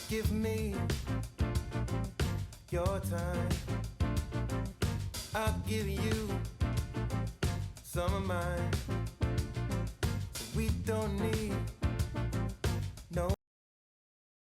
Give me your time. I'll give you some of mine. So we don't need